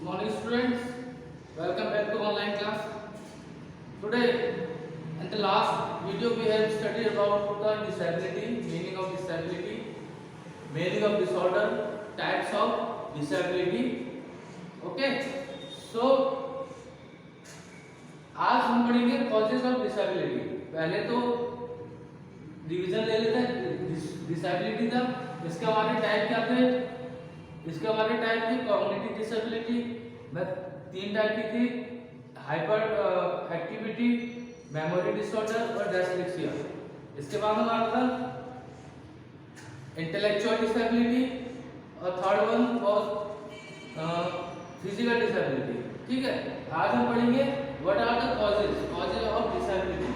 morning students, welcome back to online class. Today in the last video we have studied about the disability, meaning of disability, meaning of disorder, types of disability. Okay, so आज हम पढ़ेंगे causes of disability. पहले तो division ले लेते हैं disability का, इसके हमारे टाइप क्या थे, इसके हमारे टाइप थी कॉग्निटिव डिसेबिलिटी में तीन टाइप की थी, हाइपर एक्टिविटी, मेमोरी डिसऑर्डर और डिसलेक्सिया। इसके बाद हमारा था इंटेलेक्चुअल डिसेबिलिटी और third one was physical disability. ठीक है, आज हम पढ़ेंगे what are the causes of disability.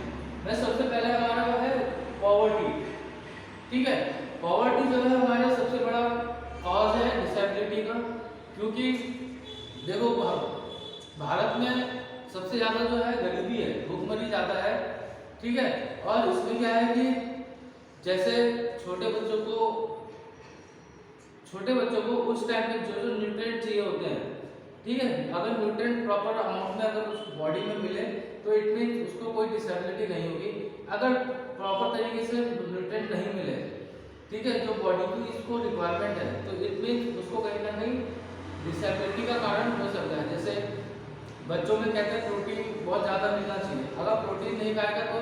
मैं सबसे पहले हमारा है पॉवर्टी। ठीक है, पॉवर्टी जो है हमारा सबसे बड़ा कॉज है डिसेबिलिटी का, क्योंकि देखो भारत में सबसे ज्यादा जो है गरीबी है, भूखमरी ज्यादा है। ठीक है, और इसमें क्या है कि जैसे छोटे बच्चों को उस टाइम में जो जो न्यूट्रिएंट चाहिए होते हैं, ठीक है, अगर न्यूट्रिएंट प्रॉपर अमाउंट में अगर उस बॉडी में मिले तो इट मीन उसको कोई डिसेबिलिटी नहीं होगी। अगर प्रॉपर तरीके से न्यूट्रिएंट नहीं मिले, ठीक है, जो बॉडी की इसको रिक्वायरमेंट है, तो इट मीन उसको कहीं ना कहीं डिसेबिलिटी का कारण हो सकता है। जैसे बच्चों में कहते हैं प्रोटीन बहुत ज़्यादा मिलना चाहिए, अगर प्रोटीन नहीं खाएगा तो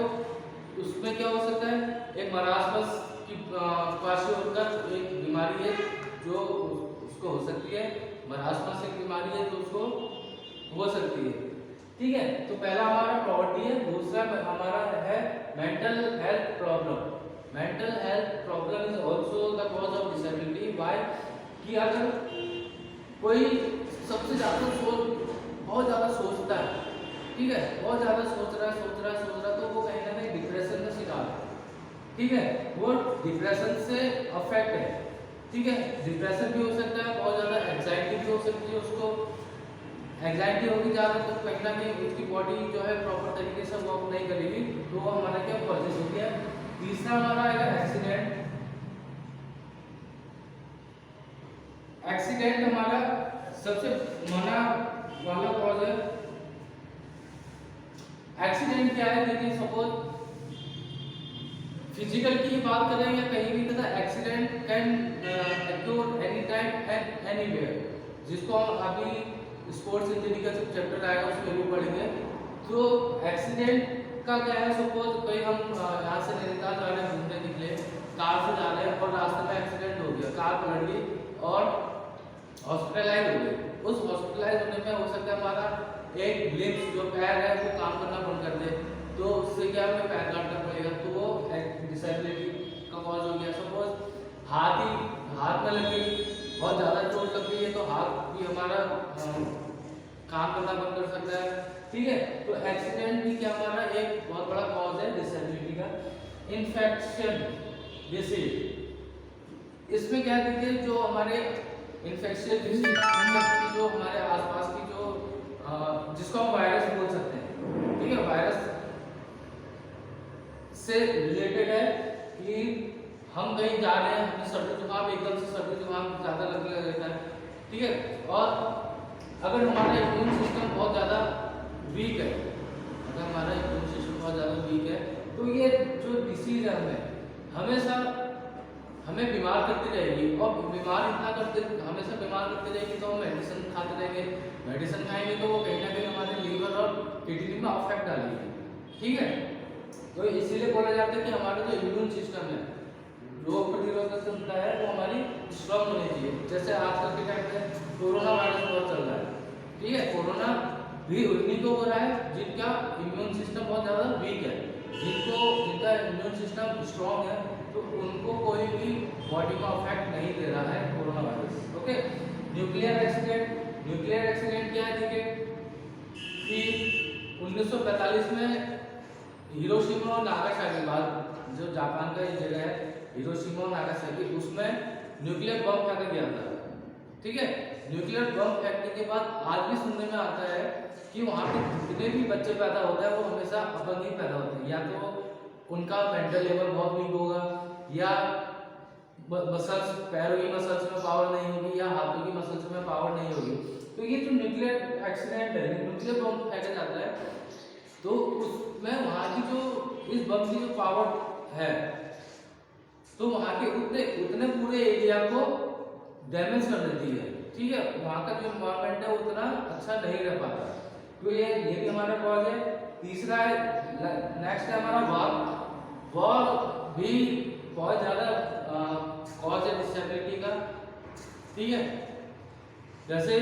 उसमें क्या हो सकता है, एक मरासमस की क्वाशियोर्कर एक बीमारी है जो उसको हो सकती है, मरासमस एक बीमारी है जो उसको हो सकती है। ठीक है, तो पहला हमारा पॉवर्टी है, दूसरा हमारा है mental health problem. Mental health problem is also the cause of disability. Why? कि अगर कोई सबसे ज्यादा बहुत ज्यादा सोचता है, ठीक है, बहुत ज्यादा सोच रहा है तो वो कहीं ना कहीं डिप्रेशन का शिकार है। ठीक है, वो डिप्रेशन से अफेक्ट है। ठीक है, डिप्रेशन भी हो सकता है, बहुत ज्यादा एंजाइटी भी हो सकती है, उसको एंजाइटी होगी ज़्यादा तो कहीं ना कहीं उसकी बॉडी जो है प्रॉपर तरीके से वर्क नहीं करेगी, तो वो हमारा क्या कॉजेज हो गया। तीसरा हमारा आएगा एक्सीडेंट। एक्सीडेंट हमारा सबसे मना वाला कॉज है। एक्सीडेंट क्या है, देखिए सपोज फिजिकल की बात करें या कहीं भी, तो accident can acquire any time and anywhere, जिसको हम अभी स्पोर्ट्स इंजरी का जब चैप्टर आएगा उसमें भी पढ़ेंगे। तो एक्सीडेंट का क्या है, सपोज कोई हम यहाँ से नैनीताल जा रहे हैं घूमने निकले, कार से जा रहे हैं और रास्ते में एक्सीडेंट हो गया, कार पलट गई और हॉस्पिटलाइज हो गए। उस हॉस्पिटलाइज होने में हो सकता है हमारा एक लिम्स जो पैर है वो काम करना बंद कर दे, तो उससे क्या हमें पैर काटना पड़ेगा, तो वो डिसेबिलिटी का कॉज हो गया। सपोज हाथ में लग गई, बहुत ज़्यादा चोट लग गई है तो हाथ भी हमारा काम करना बंद कर सकता है। ठीक है, तो एक्सीडेंट भी क्या हमारा एक बहुत बड़ा कॉज है डिसेबिलिटी का। इन्फेक्शन डिसीज, इसमें क्या देखिए जो हमारे इन्फेक्शियस डिसीज जो हमारे आसपास की जो जिसको हम वायरस बोल सकते हैं, ठीक है, वायरस से रिलेटेड है कि हम कहीं जा रहे हैं, हमें सर्दी जुकाम, एकदम से सर्दी जुकाम ज़्यादा लगने लगता है। ठीक है, और अगर हमारा इम्यून सिस्टम बहुत ज़्यादा वीक है, अगर हमारा इम्यून सिस्टम बहुत ज़्यादा वीक है, तो ये जो डिसीज है हमेशा हमें बीमार करती रहेगी, और हमेशा बीमार करती रहेगी, तो हम मेडिसिन खाते रहेंगे, मेडिसिन खाएंगे तो वो कहीं ना कहीं हमारे लीवर और किडनी में अफेक्ट डालेगी। ठीक है, तो इसीलिए बोला जाता है कि हमारा जो इम्यून सिस्टम है, रोग प्रतिरोधक क्षमता है, वो हमारी स्ट्रॉन्ग होनी चाहिए। जैसे आजकल के टाइम में कोरोना वायरस बहुत चल रहा है, ठीक है, कोरोना भी उन्हीं को हो रहा है जिनका इम्यून सिस्टम बहुत ज़्यादा वीक है। जिनका इम्यून सिस्टम स्ट्रॉन्ग है तो उनको कोई भी बॉडी को अफेक्ट नहीं दे रहा है corona virus. Okay, nuclear accident क्या है, देखिए कि 1945 में हिरोशिमा और नागासाकी, जो जापान का ये जगह है हिरोशिमा और नागासाकी, उसमें न्यूक्लियर बम फेंका गया था। ठीक है, न्यूक्लियर बम फेंकने के बाद आज भी सुनने में आता है कि वहाँ पे जितने भी बच्चे पैदा होते हैं वो हमेशा अपंग ही पैदा होते हैं, या तो उनका मेंटल लेवल बहुत वीक होगा, या मसल्स, पैरों की मसल्स में पावर नहीं होगी, या हाथों की मसल्स में पावर नहीं होगी। तो ये जो न्यूक्लियर एक्सीडेंट है, न्यूक्लियर बम फेंका जाता है, तो उसमें वहाँ की जो इस बम की जो पावर है, तो वहाँ के उतने पूरे एरिया को डैमेज कर देती है। ठीक है, वहाँ का जो एनवायरमेंट है उतना अच्छा नहीं रह पाता, तो ये भी हमारा कॉज है। तीसरा है, नेक्स्ट है हमारा वॉर भी बहुत ज़्यादा कॉज है डिसेबिलिटी का। ठीक है, जैसे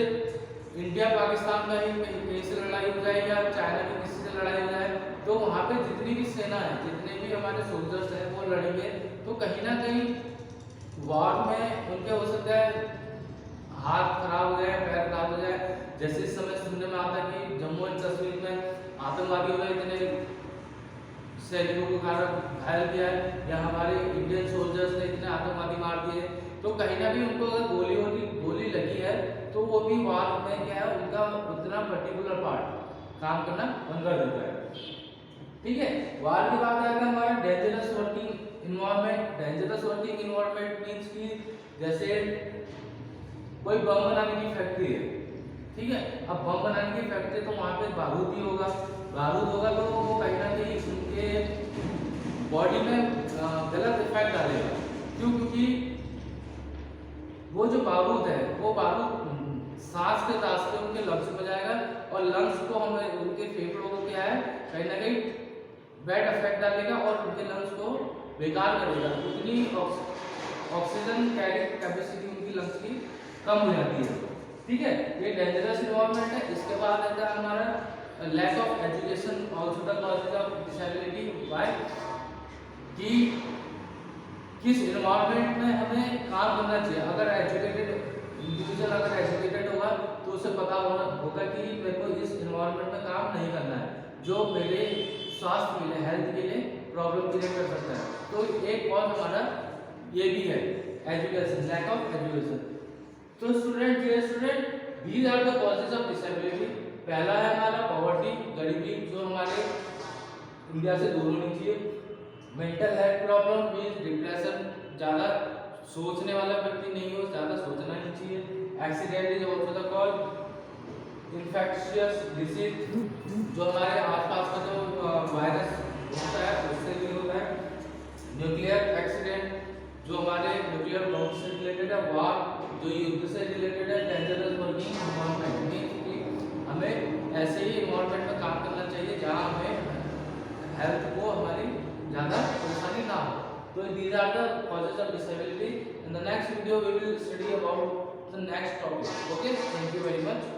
इंडिया पाकिस्तान में ही कहीं से लड़ाई हो जाए या चाइना की किसी से लड़ाई हो जाए, तो वहाँ पे जितनी भी सेना है, जितने भी हमारे सोल्जर्स हैं वो लड़ेंगे, तो कहीं ना कहीं वॉर में उनके हो सकता है हाथ खराब हो जाए, पैर खराब हो जाए। जैसे इस समय सुनने में आता है कि जम्मू एंड कश्मीर में आतंकवादियों ने इतने सैनिकों को घायल किया है, या हमारे इंडियन सोल्जर्स ने इतने आतंकवादी मार दिए, तो कहीं ना कहीं उनको अगर गोली लगी है, तो वो भी वॉर में क्या है, उनका उतना पर्टिकुलर पार्ट काम करना बंद कर देता है। ठीक है, वॉर की बात है हमारा dangerous working environment. Dangerous working environment means कि जैसे कोई बम बनाने की फैक्ट्री है, ठीक है, अब बम बनाने की फैक्ट्री तो वहाँ पे बारूद ही होगा, बारूद होगा तो वो कहीं ना कहीं उनके बॉडी में गलत इफेक्ट डालेगा। क्यों? क्योंकि वो जो बारूद है, वो बारूद सांस के रास्ते उनके लंग्स में जाएगा, और लंग्स को हमें उनके फेफड़ों को क्या है, कहीं ना कहीं बैड इफेक्ट डालेगा और उनके लंग्स को बेकार करेगा। उतनी ऑक्सीजन कैरिंग कैपेसिटी उनकी लंग्स की कम हो जाती है। ठीक है, ये डेंजरस इन्वायरमेंट है। इसके बाद आता है हमारा lack of education also the causes of disability. Why? कि किस इन्वायरमेंट में हमें काम करना चाहिए। अगर एजुकेटेड इंडिविजुअल अगर एजुकेटेड होगा तो उसे पता होगा कि मेरे को इस इन्वायरमेंट में काम नहीं करना है, जो मेरे स्वास्थ्य के लिए, हेल्थ के लिए प्रॉब्लम क्रिएट कर सकता है। तो एक और हमारा ये भी है एजुकेशन, लैक ऑफ एजुकेशन। तो student these are the causes of disability. पहला है हमारा पॉवर्टी, गरीबी, जो हमारे इंडिया से दूर होनी चाहिए। Mental health problem means depression, ज़्यादा सोचने वाला व्यक्ति नहीं हो, ज़्यादा सोचना नहीं चाहिए। Accident is also the cause. Infectious disease, जो हमारे आसपास का जो वायरस होता है उससे भी होता है। न्यूक्लियर एक्सीडेंट, जो हमारे न्यूक्लियर बम से रिलेटेड है। वार, जो युद्ध से रिलेटेड है। डेंजरस वर्किंग इन्वायरमेंट मींस कि हमें ऐसे ही इन्वायरमेंट में काम करना चाहिए जहाँ हमें हेल्थ को हमारी ज़्यादा परेशानी ना हो। तो these are the causes of disability. In the next video we will study about the next topic. Okay, thank you very much.